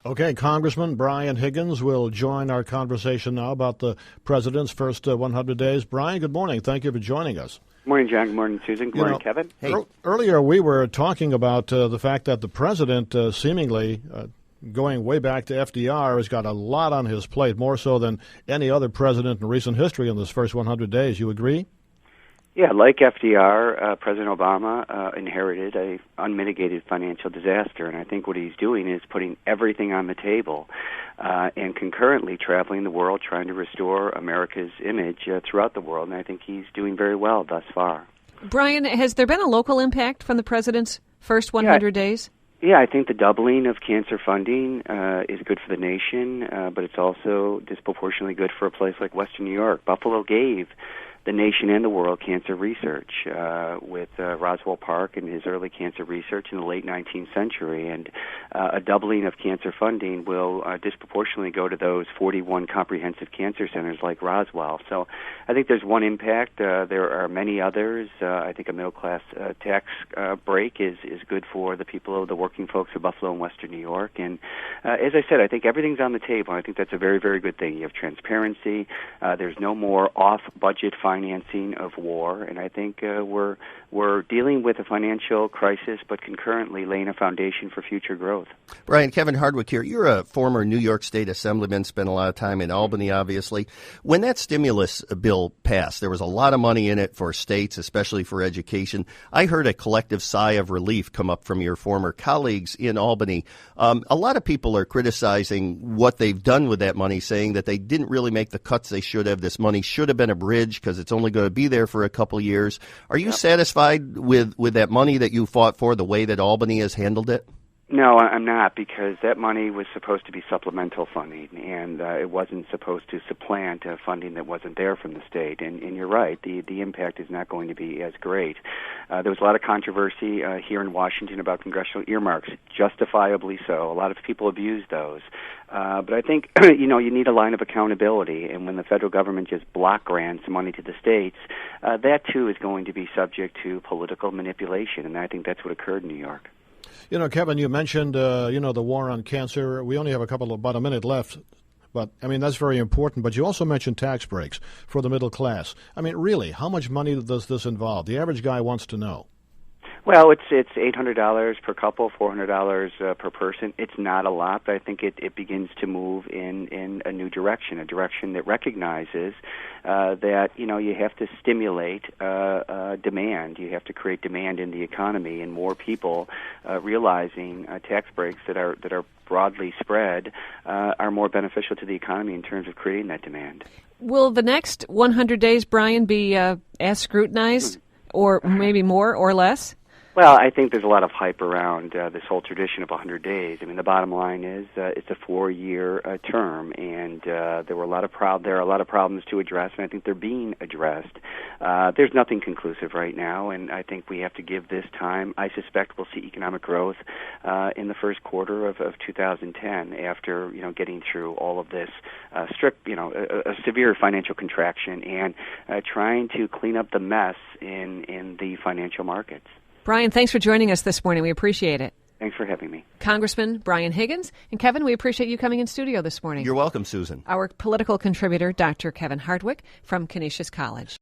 Okay, Congressman Brian Higgins will join our conversation now about the president's first 100 days. Brian, good morning. Thank you for joining us. Good morning, John. Good morning, Susan. Good morning, Kevin. Hey. Earlier, we were talking about the fact that the president seemingly, going way back to FDR, has got a lot on his plate, more so than any other president in recent history in this first 100 days. You agree? Yeah, like FDR, President Obama inherited a unmitigated financial disaster, and I think what he's doing is putting everything on the table and concurrently traveling the world, trying to restore America's image throughout the world, and I think he's doing very well thus far. Brian, has there been a local impact from the president's first 100 days? Yeah, I think the doubling of cancer funding is good for the nation, but it's also disproportionately good for a place like Western New York. Buffalo gave the nation and the world cancer research with Roswell Park and his early cancer research in the late 19th century. And a doubling of cancer funding will disproportionately go to those 41 comprehensive cancer centers like Roswell. So I think there's one impact. There are many others. I think a middle-class tax break is good for the people of the working folks of Buffalo and Western New York. And as I said, I think everything's on the table. I think that's a very, very good thing. You have transparency. There's no more off-budget financing of war, and I think we're dealing with a financial crisis, but concurrently laying a foundation for future growth. Brian, Kevin Hardwick here. You're a former New York State Assemblyman, spent a lot of time in Albany, obviously. When that stimulus bill passed, there was a lot of money in it for states, especially for education. I heard a collective sigh of relief come up from your former colleagues in Albany. A lot of people are criticizing what they've done with that money, saying that they didn't really make the cuts they should have. This money should have been a bridge because it's only going to be there for a couple years. Are you satisfied with that money that you fought for, the way that Albany has handled it? No, I'm not, because that money was supposed to be supplemental funding, and it wasn't supposed to supplant funding that wasn't there from the state. And you're right, the impact is not going to be as great. There was a lot of controversy here in Washington about congressional earmarks, justifiably so. A lot of people abused those. But I think, you need a line of accountability, and when the federal government just block grants money to the states, that too is going to be subject to political manipulation, and I think that's what occurred in New York. Kevin, you mentioned, the war on cancer. We only have about a minute left, but, that's very important. But you also mentioned tax breaks for the middle class. Really, how much money does this involve? The average guy wants to know. Well, it's $800 per couple, $400 per person. It's not a lot, but I think it begins to move in a new direction, a direction that recognizes that you have to stimulate demand. You have to create demand in the economy, and more people realizing tax breaks that are broadly spread are more beneficial to the economy in terms of creating that demand. Will the next 100 days, Brian, be as scrutinized, or maybe more or less? Well, I think there's a lot of hype around this whole tradition of 100 days. The bottom line is it's a 4-year term, and there are a lot of problems to address, and I think they're being addressed. There's nothing conclusive right now, and I think we have to give this time. I suspect we'll see economic growth in the first quarter of 2010 after getting through all of this strict, a severe financial contraction and trying to clean up the mess in the financial markets. Brian, thanks for joining us this morning. We appreciate it. Thanks for having me. Congressman Brian Higgins. And Kevin, we appreciate you coming in studio this morning. You're welcome, Susan. Our political contributor, Dr. Kevin Hardwick from Canisius College.